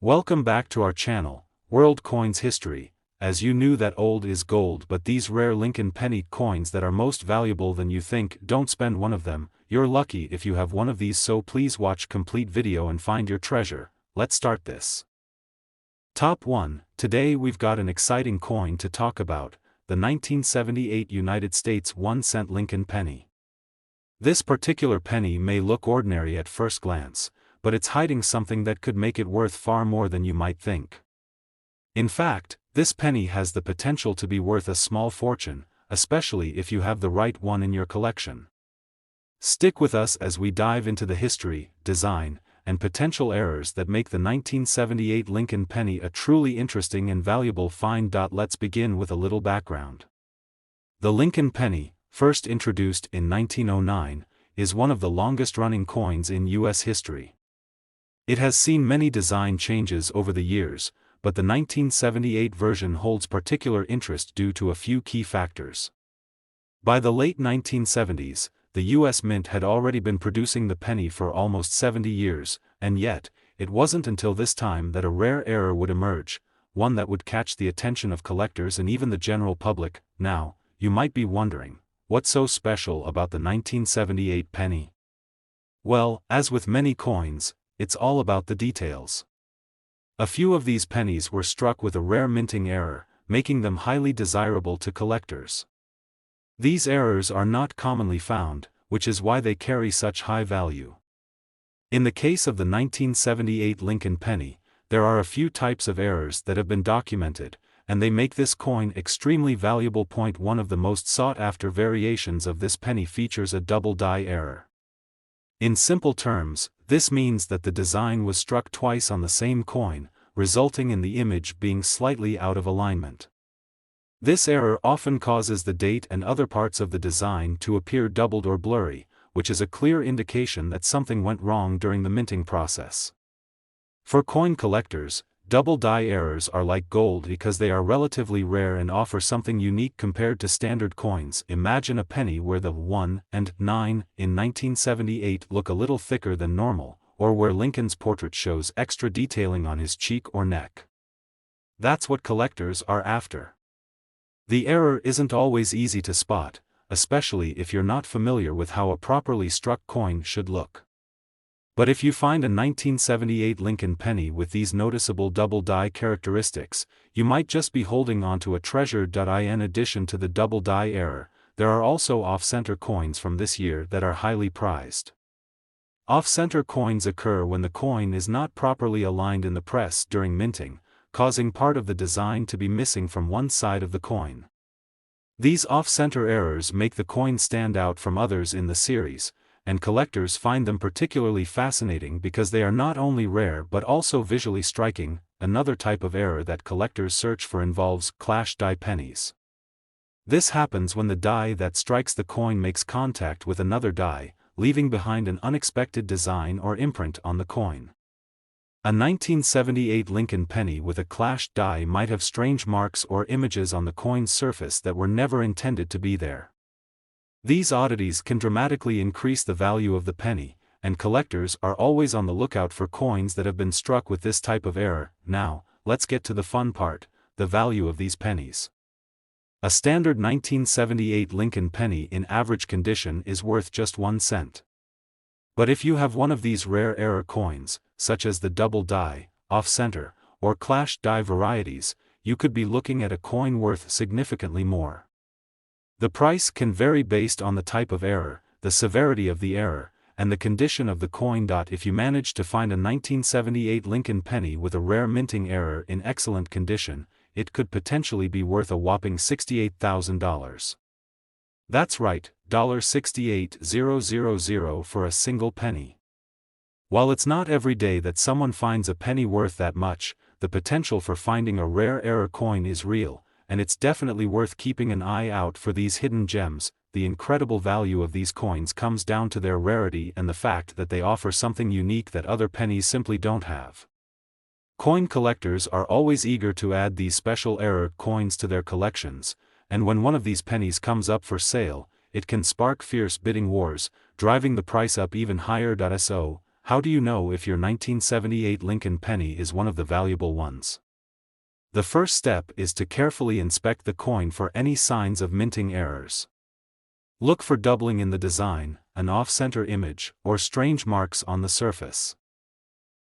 Welcome back to our channel, World Coins History. As you knew that old is gold, but these rare Lincoln penny coins that are most valuable than you think, don't spend one of them. You're lucky if you have one of these, so please watch complete video and find your treasure. Let's start this. Top 1. Today we've got an exciting coin to talk about, the 1978 United States 1-cent Lincoln penny. This particular penny may look ordinary at first glance, but it's hiding something that could make it worth far more than you might think. In fact, this penny has the potential to be worth a small fortune, especially if you have the right one in your collection. Stick with us as we dive into the history, design, and potential errors that make the 1978 Lincoln penny a truly interesting and valuable find. Let's begin with a little background. The Lincoln penny, first introduced in 1909, is one of the longest-running coins in U.S. history. It has seen many design changes over the years, but the 1978 version holds particular interest due to a few key factors. By the late 1970s, the U.S. Mint had already been producing the penny for almost 70 years, and yet, it wasn't until this time that a rare error would emerge, one that would catch the attention of collectors and even the general public. Now, you might be wondering, what's so special about the 1978 penny? Well, as with many coins, it's all about the details. A few of these pennies were struck with a rare minting error, making them highly desirable to collectors. These errors are not commonly found, which is why they carry such high value. In the case of the 1978 Lincoln penny, there are a few types of errors that have been documented, and they make this coin extremely valuable. One of the most sought-after variations of this penny features a double die error. In simple terms, this means that the design was struck twice on the same coin, resulting in the image being slightly out of alignment. This error often causes the date and other parts of the design to appear doubled or blurry, which is a clear indication that something went wrong during the minting process. For coin collectors, double die errors are like gold because they are relatively rare and offer something unique compared to standard coins. Imagine a penny where the 1 and 9 in 1978 look a little thicker than normal, or where Lincoln's portrait shows extra detailing on his cheek or neck. That's what collectors are after. The error isn't always easy to spot, especially if you're not familiar with how a properly struck coin should look. But if you find a 1978 Lincoln penny with these noticeable double die characteristics, you might just be holding onto a treasure. In addition to the double die error, there are also off-center coins from this year that are highly prized. Off-center coins occur when the coin is not properly aligned in the press during minting, causing part of the design to be missing from one side of the coin. These off-center errors make the coin stand out from others in the series, and collectors find them particularly fascinating because they are not only rare but also visually striking. Another type of error that collectors search for involves clash die pennies. This happens when the die that strikes the coin makes contact with another die, leaving behind an unexpected design or imprint on the coin. A 1978 Lincoln penny with a clashed die might have strange marks or images on the coin's surface that were never intended to be there. These oddities can dramatically increase the value of the penny, and collectors are always on the lookout for coins that have been struck with this type of error. Now, let's get to the fun part, the value of these pennies. A standard 1978 Lincoln penny in average condition is worth just 1 cent. But if you have one of these rare error coins, such as the double die, off-center, or clash die varieties, you could be looking at a coin worth significantly more. The price can vary based on the type of error, the severity of the error, and the condition of the coin. If you manage to find a 1978 Lincoln penny with a rare minting error in excellent condition, it could potentially be worth a whopping $68,000. That's right, $68,000 for a single penny. While it's not every day that someone finds a penny worth that much, the potential for finding a rare error coin is real, and it's definitely worth keeping an eye out for these hidden gems. The incredible value of these coins comes down to their rarity and the fact that they offer something unique that other pennies simply don't have. Coin collectors are always eager to add these special error coins to their collections, and when one of these pennies comes up for sale, it can spark fierce bidding wars, driving the price up even higher. So, how do you know if your 1978 Lincoln penny is one of the valuable ones? The first step is to carefully inspect the coin for any signs of minting errors. Look for doubling in the design, an off-center image, or strange marks on the surface.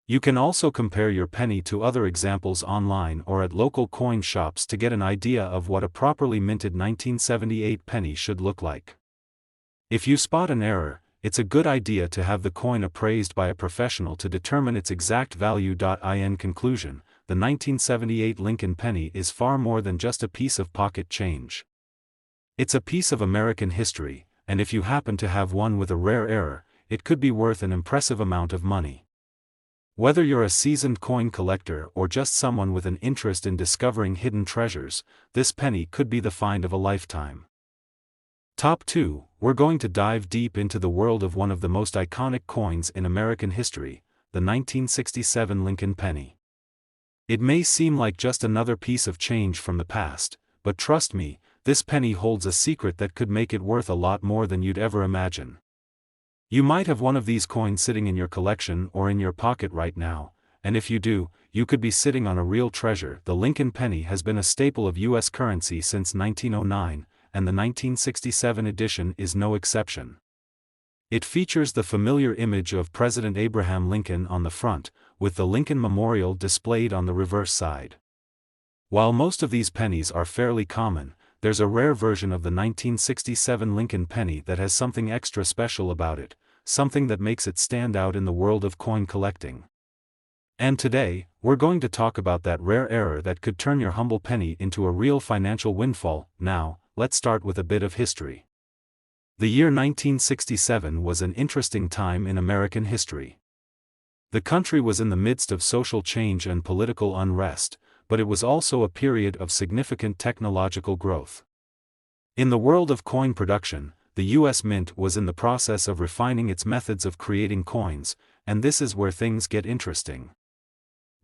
You can also compare your penny to other examples online or at local coin shops to get an idea of what a properly minted 1978 penny should look like. If you spot an error, it's a good idea to have the coin appraised by a professional to determine its exact value. In conclusion, the 1978 Lincoln penny is far more than just a piece of pocket change. It's a piece of American history, and if you happen to have one with a rare error, it could be worth an impressive amount of money. Whether you're a seasoned coin collector or just someone with an interest in discovering hidden treasures, this penny could be the find of a lifetime. Top 2, we're going to dive deep into the world of one of the most iconic coins in American history, the 1967 Lincoln penny. It may seem like just another piece of change from the past, but trust me, this penny holds a secret that could make it worth a lot more than you'd ever imagine. You might have one of these coins sitting in your collection or in your pocket right now, and if you do, you could be sitting on a real treasure. The Lincoln penny has been a staple of U.S. currency since 1909, and the 1967 edition is no exception. It features the familiar image of President Abraham Lincoln on the front, with the Lincoln Memorial displayed on the reverse side. While most of these pennies are fairly common, there's a rare version of the 1967 Lincoln penny that has something extra special about it, something that makes it stand out in the world of coin collecting. And today, we're going to talk about that rare error that could turn your humble penny into a real financial windfall. Now, let's start with a bit of history. The year 1967 was an interesting time in American history. The country was in the midst of social change and political unrest, but it was also a period of significant technological growth. In the world of coin production, the U.S. Mint was in the process of refining its methods of creating coins, and this is where things get interesting.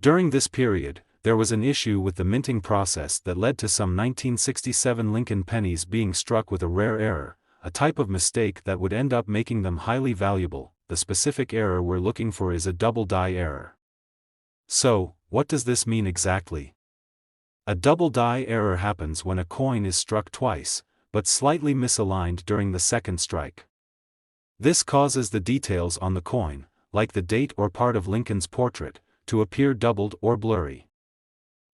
During this period, there was an issue with the minting process that led to some 1967 Lincoln pennies being struck with a rare error, a type of mistake that would end up making them highly valuable. The specific error we're looking for is a double die error. So, what does this mean exactly? A double die error happens when a coin is struck twice, but slightly misaligned during the second strike. This causes the details on the coin, like the date or part of Lincoln's portrait, to appear doubled or blurry.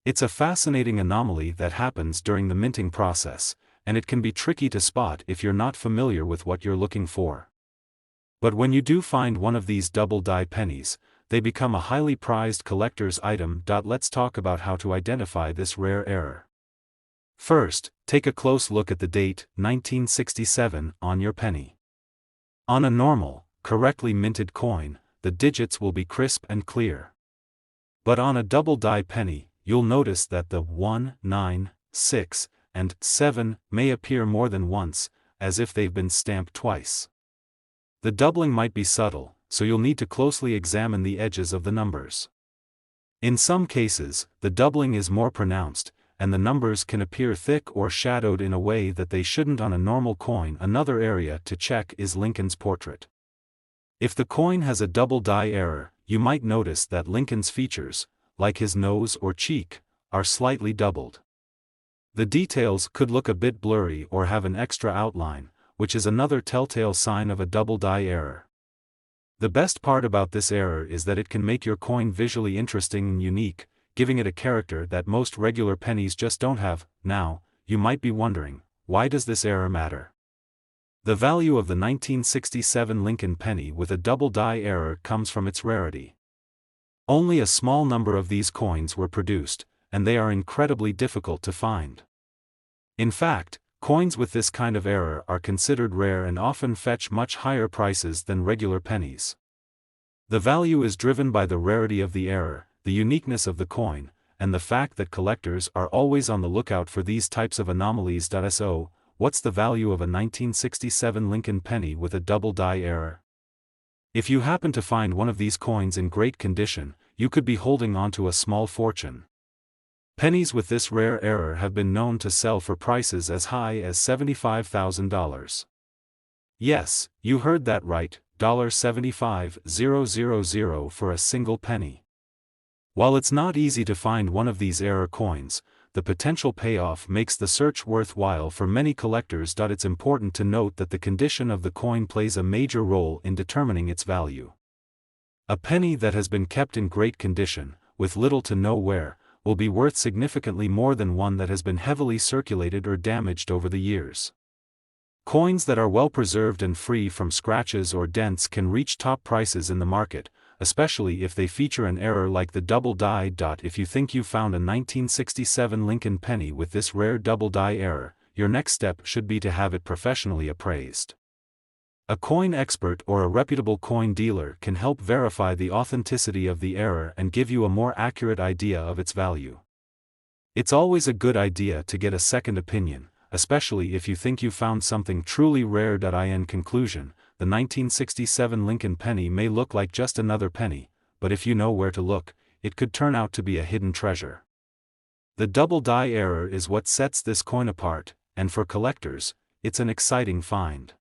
It's a fascinating anomaly that happens during the minting process, and it can be tricky to spot if you're not familiar with what you're looking for. But when you do find one of these double die pennies, they become a highly prized collector's item. Let's talk about how to identify this rare error. First, take a close look at the date, 1967, on your penny. On a normal, correctly minted coin, the digits will be crisp and clear. But on a double die penny, you'll notice that the 1, 9, 6, and 7 may appear more than once, as if they've been stamped twice. The doubling might be subtle, so you'll need to closely examine the edges of the numbers. In some cases, the doubling is more pronounced, and the numbers can appear thick or shadowed in a way that they shouldn't on a normal coin. Another area to check is Lincoln's portrait. If the coin has a double die error, you might notice that Lincoln's features, like his nose or cheek, are slightly doubled. The details could look a bit blurry or have an extra outline, which is another telltale sign of a double die error. The best part about this error is that it can make your coin visually interesting and unique, giving it a character that most regular pennies just don't have. Now, you might be wondering, why does this error matter? The value of the 1967 Lincoln penny with a double die error comes from its rarity. Only a small number of these coins were produced, and they are incredibly difficult to find. In fact, coins with this kind of error are considered rare and often fetch much higher prices than regular pennies. The value is driven by the rarity of the error, the uniqueness of the coin, and the fact that collectors are always on the lookout for these types of anomalies. So, what's the value of a 1967 Lincoln penny with a double die error? If you happen to find one of these coins in great condition, you could be holding on to a small fortune. Pennies with this rare error have been known to sell for prices as high as $75,000. Yes, you heard that right. $0.75000 for a single penny. While it's not easy to find one of these error coins, the potential payoff makes the search worthwhile for many collectors. It's important to note that the condition of the coin plays a major role in determining its value. A penny that has been kept in great condition, with little to no wear, will be worth significantly more than one that has been heavily circulated or damaged over the years. Coins that are well preserved and free from scratches or dents can reach top prices in the market, especially if they feature an error like the double die. If you think you found a 1967 Lincoln penny with this rare double die error, your next step should be to have it professionally appraised. A coin expert or a reputable coin dealer can help verify the authenticity of the error and give you a more accurate idea of its value. It's always a good idea to get a second opinion, especially if you think you found something truly rare. In conclusion, the 1967 Lincoln penny may look like just another penny, but if you know where to look, it could turn out to be a hidden treasure. The double die error is what sets this coin apart, and for collectors, it's an exciting find.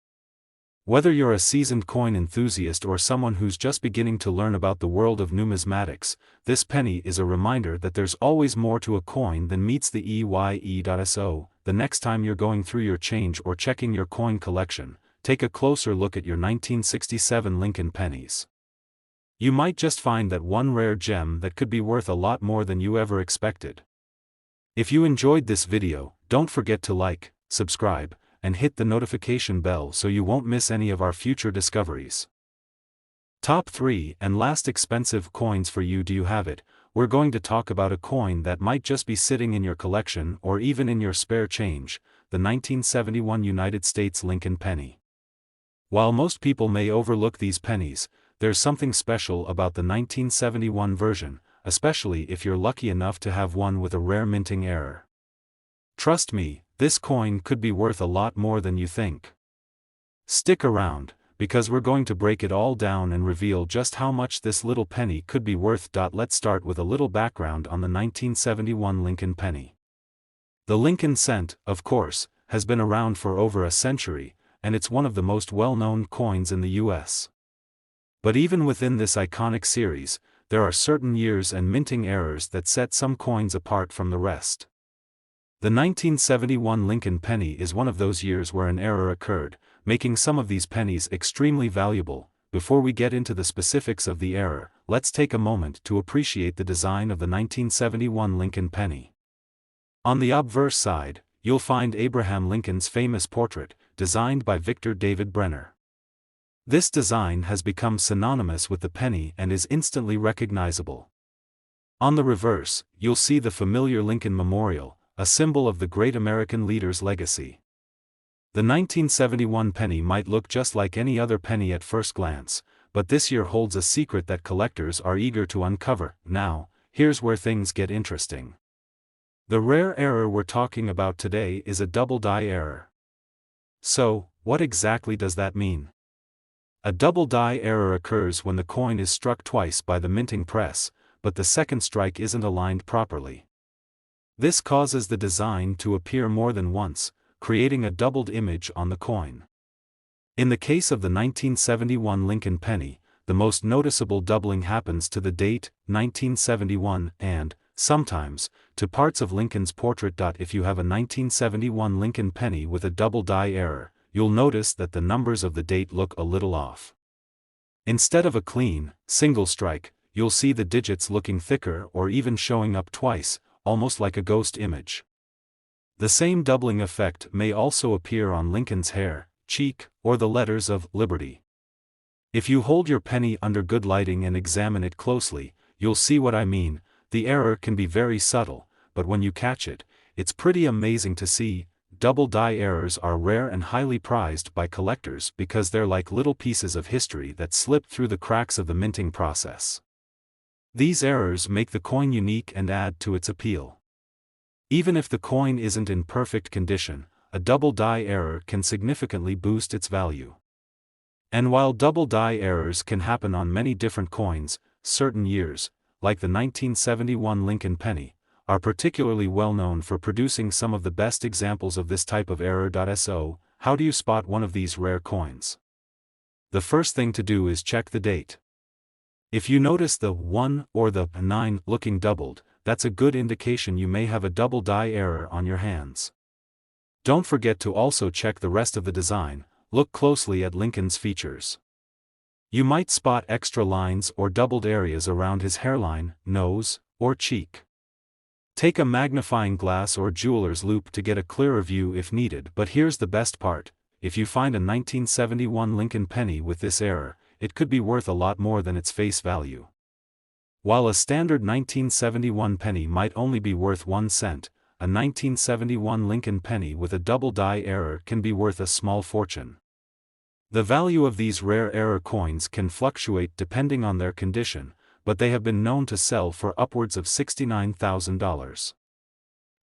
Whether you're a seasoned coin enthusiast or someone who's just beginning to learn about the world of numismatics, this penny is a reminder that there's always more to a coin than meets the eye. The next time you're going through your change or checking your coin collection, take a closer look at your 1967 Lincoln pennies. You might just find that one rare gem that could be worth a lot more than you ever expected. If you enjoyed this video, don't forget to like, subscribe, and hit the notification bell so you won't miss any of our future discoveries. Top 3 and last expensive coins for you. Do you have it? We're going to talk about a coin that might just be sitting in your collection or even in your spare change, the 1971 United States Lincoln penny. While most people may overlook these pennies, there's something special about the 1971 version, especially if you're lucky enough to have one with a rare minting error. Trust me, this coin could be worth a lot more than you think. Stick around, because we're going to break it all down and reveal just how much this little penny could be worth. Let's start with a little background on the 1971 Lincoln penny. The Lincoln cent, of course, has been around for over a century, and it's one of the most well-known coins in the US. But even within this iconic series, there are certain years and minting errors that set some coins apart from the rest. The 1971 Lincoln penny is one of those years where an error occurred, making some of these pennies extremely valuable. Before we get into the specifics of the error, let's take a moment to appreciate the design of the 1971 Lincoln penny. On the obverse side, you'll find Abraham Lincoln's famous portrait, designed by Victor David Brenner. This design has become synonymous with the penny and is instantly recognizable. On the reverse, you'll see the familiar Lincoln Memorial, a symbol of the great American leader's legacy. The 1971 penny might look just like any other penny at first glance, but this year holds a secret that collectors are eager to uncover. Now, here's where things get interesting. The rare error we're talking about today is a double die error. So, what exactly does that mean? A double die error occurs when the coin is struck twice by the minting press, but the second strike isn't aligned properly. This causes the design to appear more than once, creating a doubled image on the coin. In the case of the 1971 Lincoln penny, the most noticeable doubling happens to the date, 1971, and, sometimes, to parts of Lincoln's portrait. If you have a 1971 Lincoln penny with a double die error, you'll notice that the numbers of the date look a little off. Instead of a clean, single strike, you'll see the digits looking thicker or even showing up twice, almost like a ghost image. The same doubling effect may also appear on Lincoln's hair, cheek, or the letters of Liberty. If you hold your penny under good lighting and examine it closely, you'll see what I mean. The error can be very subtle, but when you catch it, it's pretty amazing to see. Double die errors are rare and highly prized by collectors because they're like little pieces of history that slip through the cracks of the minting process. These errors make the coin unique and add to its appeal. Even if the coin isn't in perfect condition, a double die error can significantly boost its value. And while double die errors can happen on many different coins, certain years, like the 1971 Lincoln penny, are particularly well known for producing some of the best examples of this type of error. So, how do you spot one of these rare coins? the first thing to do is check the date. If you notice the 1 or the 9 looking doubled, that's a good indication you may have a double die error on your hands. Don't forget to also check the rest of the design. Look closely at Lincoln's features. You might spot extra lines or doubled areas around his hairline, nose, or cheek. Take a magnifying glass or jeweler's loupe to get a clearer view if needed, but here's the best part: if you find a 1971 Lincoln penny with this error, it could be worth a lot more than its face value. While a standard 1971 penny might only be worth 1 cent, a 1971 Lincoln penny with a double die error can be worth a small fortune. The value of these rare error coins can fluctuate depending on their condition, but they have been known to sell for upwards of $69,000.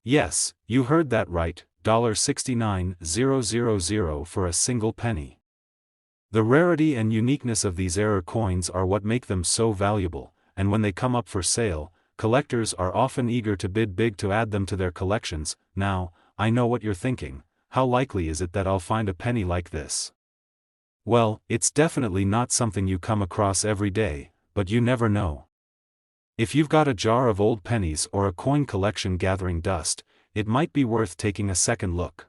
Yes, you heard that right, $69,000 for a single penny. The rarity and uniqueness of these error coins are what make them so valuable, and when they come up for sale, collectors are often eager to bid big to add them to their collections. Now, I know what you're thinking: how likely is it that I'll find a penny like this? Well, it's definitely not something you come across every day, but you never know. If you've got a jar of old pennies or a coin collection gathering dust, it might be worth taking a second look.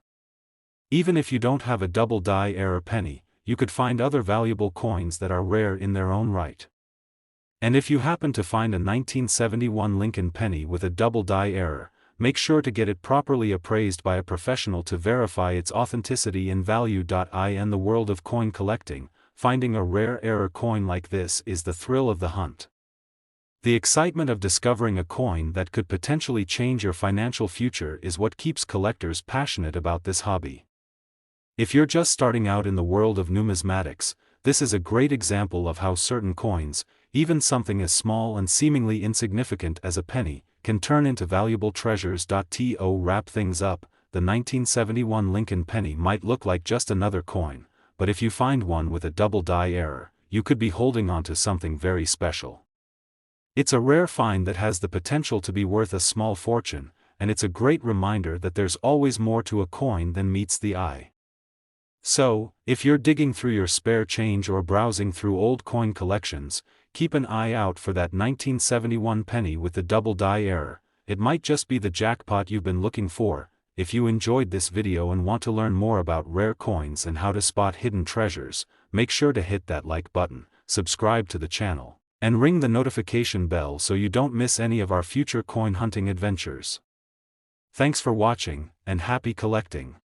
Even if you don't have a double die error penny, you could find other valuable coins that are rare in their own right. And if you happen to find a 1971 Lincoln penny with a double die error, make sure to get it properly appraised by a professional to verify its authenticity and value. In the world of coin collecting, finding a rare error coin like this is the thrill of the hunt. The excitement of discovering a coin that could potentially change your financial future is what keeps collectors passionate about this hobby. If you're just starting out in the world of numismatics, this is a great example of how certain coins, even something as small and seemingly insignificant as a penny, can turn into valuable treasures. To wrap things up, the 1971 Lincoln penny might look like just another coin, but if you find one with a double die error, you could be holding on to something very special. It's a rare find that has the potential to be worth a small fortune, and it's a great reminder that there's always more to a coin than meets the eye. So, if you're digging through your spare change or browsing through old coin collections, keep an eye out for that 1971 penny with the double die error. It might just be the jackpot you've been looking for. If you enjoyed this video and want to learn more about rare coins and how to spot hidden treasures, make sure to hit that like button, subscribe to the channel, and ring the notification bell so you don't miss any of our future coin hunting adventures. Thanks for watching, and happy collecting!